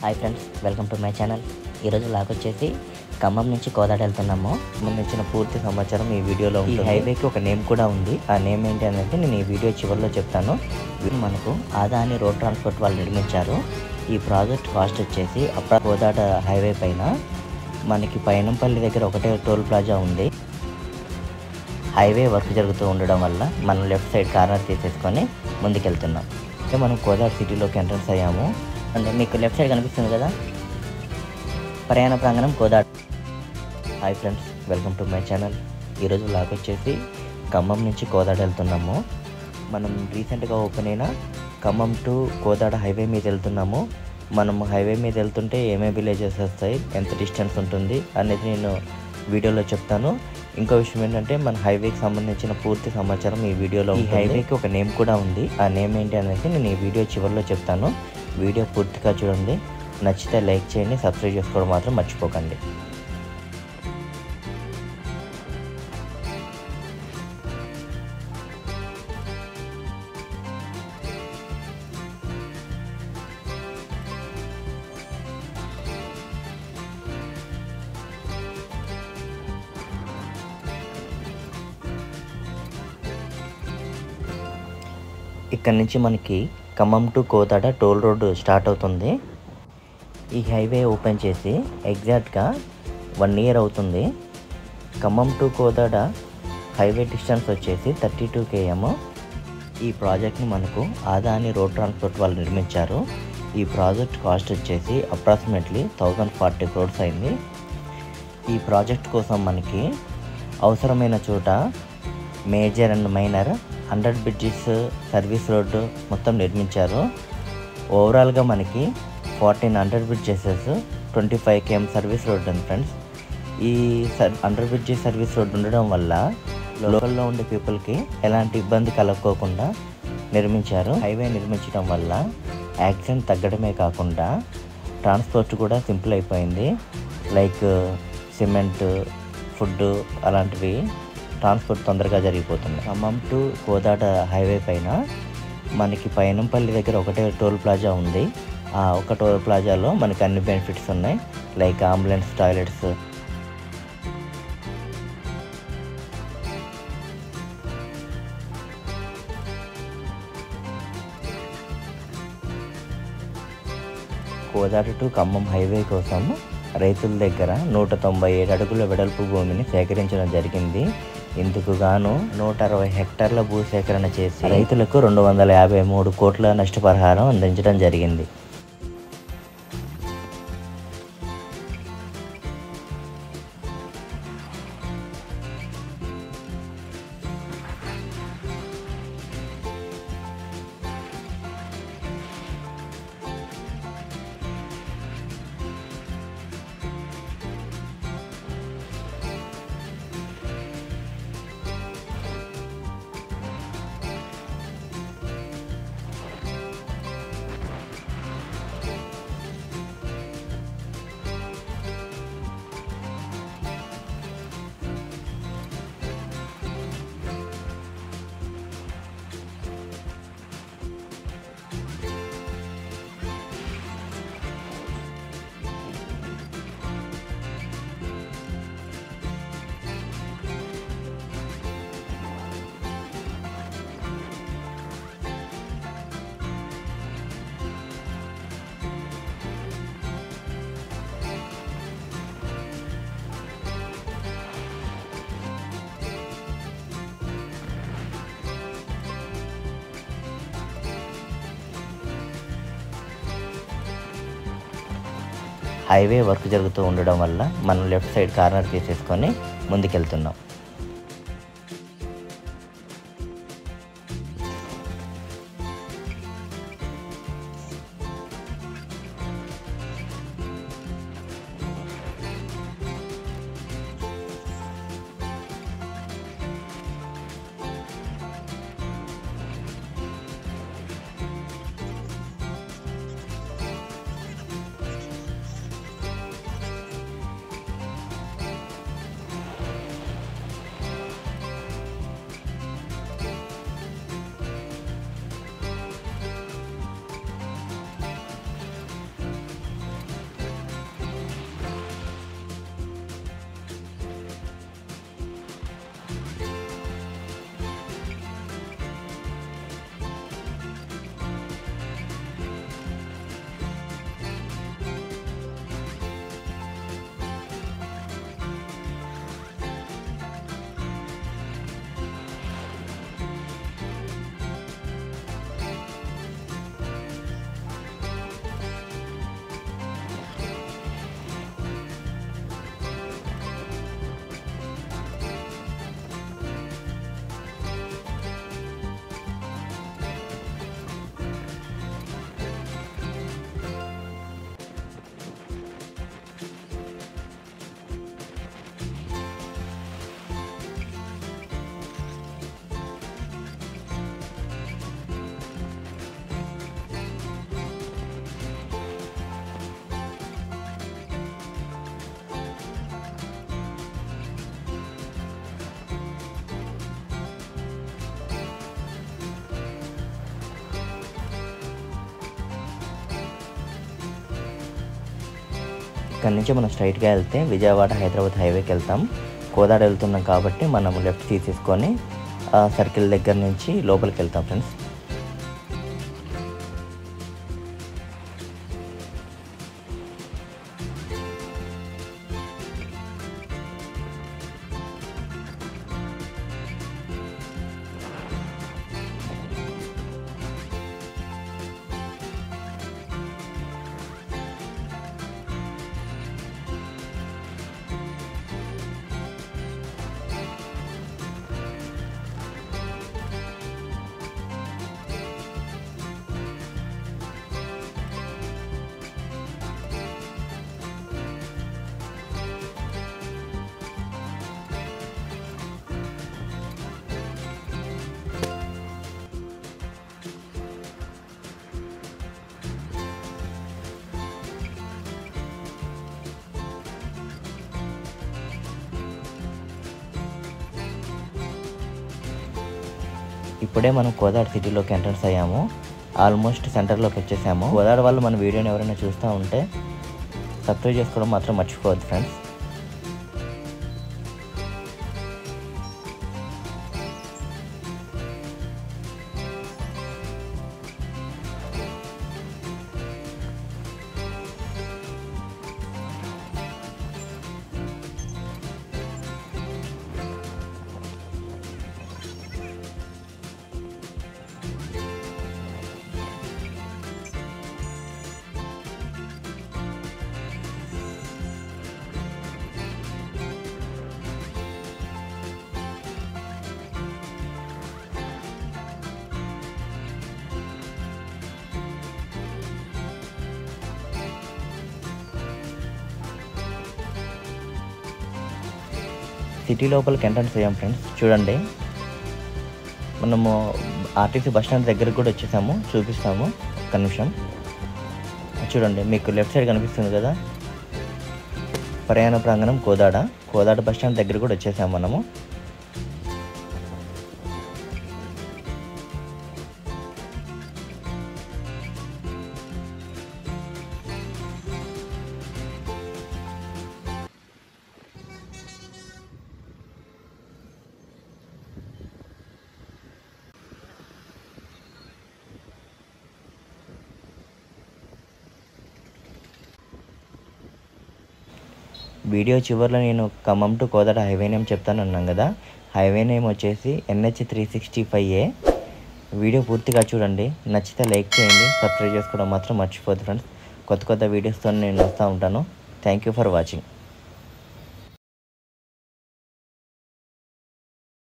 Hi friends, welcome to my channel. ఈరోజు లాగొచ్చేసి ఖమ్మం నుంచి కోదాడ వెళ్తున్నాము. సంబంధించిన పూర్తి సమాచారం ఈ వీడియోలో ఉంది. ఈ హైవేకి ఒక నేమ్ కూడా ఉంది. ఆ నేమ్ ఏంటి అనేది నేను ఈ వీడియో చివరిలో చెప్తాను. మనకు ఆదాని రోడ్ ట్రాన్స్పోర్ట్ వాళ్ళు నిర్మించారు. ఈ ప్రాజెక్ట్ కాస్ట్ వచ్చేసి కోదాడ హైవే పైన మనకి పైనంపల్లి దగ్గర ఒకటే టోల్ ప్లాజా ఉంది. హైవే వర్క్ జరుగుతూ ఉండడం వల్ల మనం లెఫ్ట్ సైడ్ కార్నర్ తీసేసుకొని ముందుకెళ్తున్నాం. మనం కోదాడ సిటీలోకి ఎంట్రన్స్ అయ్యాము. అంటే మీకు లెఫ్ట్ సైడ్ కనిపిస్తుంది కదా, ప్రయాణ ప్రాంగణం Kodad. Hi friends, welcome to my channel. ఈరోజు లాగొచ్చేసి ఖమ్మం నుంచి కోదాడ వెళ్తున్నాము. మనం రీసెంట్గా ఓపెన్ అయిన ఖమ్మం టు కోదాడ హైవే మీద వెళ్తున్నాము. మనం హైవే మీద వెళ్తుంటే ఏమేమి విలేజెస్ వస్తాయి, ఎంత డిస్టెన్స్ ఉంటుంది అనేది నేను వీడియోలో చెప్తాను. ఇంకో విషయం ఏంటంటే మన హైవేకి సంబంధించిన పూర్తి సమాచారం ఈ వీడియోలో ఉంది. ఈ హైవేకి ఒక నేమ్ కూడా ఉంది. ఆ నేమ్ ఏంటి అనేది నేను ఈ వీడియో చివరిలో చెప్తాను. వీడియో పూర్తిగా చూడండి. నచ్చితే లైక్ చేయండి, సబ్స్క్రైబ్ చేసుకోవడం మాత్రం మర్చిపోకండి. ఇక్కడ నుంచి మనకి Khammam to Kodad toll road start అవుతుంది. ఈ హైవే ఓపెన్ చేసి ఎగ్జాక్ట్గా 1 year అవుతుంది. Khammam to Kodad highway distance వచ్చేసి 32 km. ఈ ప్రాజెక్ట్ని మనకు ఆదాని రోడ్ ట్రాన్స్పోర్ట్ వాళ్ళు నిర్మించారు. ఈ ప్రాజెక్ట్ కాస్ట్ వచ్చేసి అప్రాక్సిమేట్లీ 1040 crores అయింది. ఈ ప్రాజెక్ట్ కోసం మనకి అవసరమైన చోట major and minor 100 bridges service road మొత్తం నిర్మించారు. ఓవరాల్గా మనకి 1400 bridges 25 km సర్వీస్ రోడ్ ఉంది ఫ్రెండ్స్. ఈ 100 bridges సర్వీస్ రోడ్ ఉండడం వల్ల లోకల్లో ఉండే పీపుల్కి ఎలాంటి ఇబ్బంది కలగకోకుండా నిర్మించారు. హైవే నిర్మించడం వల్ల యాక్సిడెంట్ తగ్గడమే కాకుండా ట్రాన్స్పోర్ట్ కూడా సింపుల్ అయిపోయింది. లైక్ సిమెంట్, ఫుడ్ అలాంటివి ట్రాన్స్పోర్ట్ తొందరగా జరిగిపోతుంది. ఖమ్మం టు కోదాడ హైవే పైన మనకి పైనంపల్లి దగ్గర ఒకటే టోల్ ప్లాజా ఉంది. ఆ ఒక టోల్ ప్లాజాలో మనకి అన్ని బెనిఫిట్స్ ఉన్నాయి. Like ambulance, toilets, Kodad to Khammam highway కోసం రైతుల దగ్గర 197 అడుగుల వెడల్పు భూమిని సేకరించడం జరిగింది. ఇందుకు గాను 160 హెక్టార్ల భూ సేకరణ చేసి రైతులకు 253 కోట్ల నష్టపరిహారం అందించడం జరిగింది. హైవే వర్క్ జరుగుతూ ఉండడం వల్ల మనం లెఫ్ట్ సైడ్ కార్నర్ తీసేసుకొని ముందుకెళ్తున్నాం. ఇక్కడ నుంచి మనం స్ట్రైట్గా వెళ్తే విజయవాడ హైదరాబాద్ హైవేకి వెళ్తాం. కోదాడ వెళ్తున్నాం కాబట్టి మనం లెఫ్ట్ తీసేసుకొని సర్కిల్ దగ్గర నుంచి లోపలికి వెళ్తాం ఫ్రెండ్స్. ఇప్పుడే మనం కోదాడ సిటీలోకి ఎంట్రన్స్ అయ్యాము. ఆల్మోస్ట్ సెంటర్లోకి వచ్చేసాము. కోదాడ వాళ్ళు మన వీడియోని ఎవరైనా చూస్తూ ఉంటే సబ్స్క్రైబ్ చేసుకోవడం మాత్రం మర్చిపోవద్దు ఫ్రెండ్స్. సిటీ లోపలికి ఎంట్రన్స్ అయ్యాం ఫ్రెండ్స్. చూడండి, మనము ఆర్టీసీ బస్ స్టాండ్ దగ్గరకు కూడా వచ్చేసాము. చూపిస్తాము, ఒక్క నిమిషం. చూడండి, మీకు లెఫ్ట్ సైడ్ కనిపిస్తుంది కదా ప్రయాణ ప్రాంగణం కోదాడ. కోదాడ బస్ స్టాండ్ దగ్గర కూడా వచ్చేసాము మనము. వీడియో చివరిలో నేను Khammam to Kodad highway name చెప్తాను అన్నాను కదా. హైవే నేమ్ వచ్చేసి NH365A. వీడియో పూర్తిగా చూడండి, నచ్చితే లైక్ చేయండి, సబ్స్క్రైబ్ చేసుకోవడం మాత్రం మర్చిపోద్దు ఫ్రెండ్స్. కొత్త వీడియోస్తో నేను వస్తూ ఉంటాను. Thank you for watching.